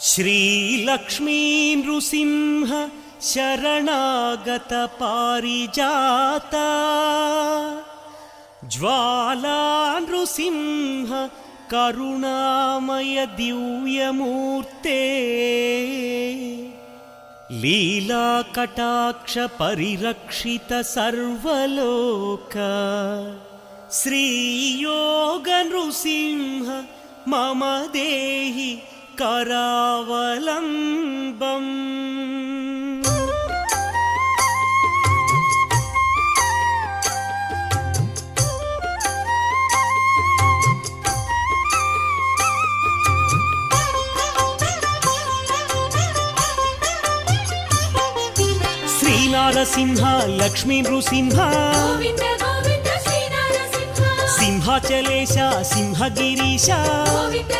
श्रीलक्ष्मी नृसिंह शरणागत पारिजाता ज्वाला नृसिंह करुणामय दिव्यमूर्ते लीला कटाक्ष परिरक्षित सर्वलोक श्रीयोग नृसिंह मम देहि करावलम्बम्। श्रीनारसिंह लक्ष्मी नृसिंह गोविंद गोविंद श्रीनारसिंह सिंहाचलेश सिंहगिरीश गोविंद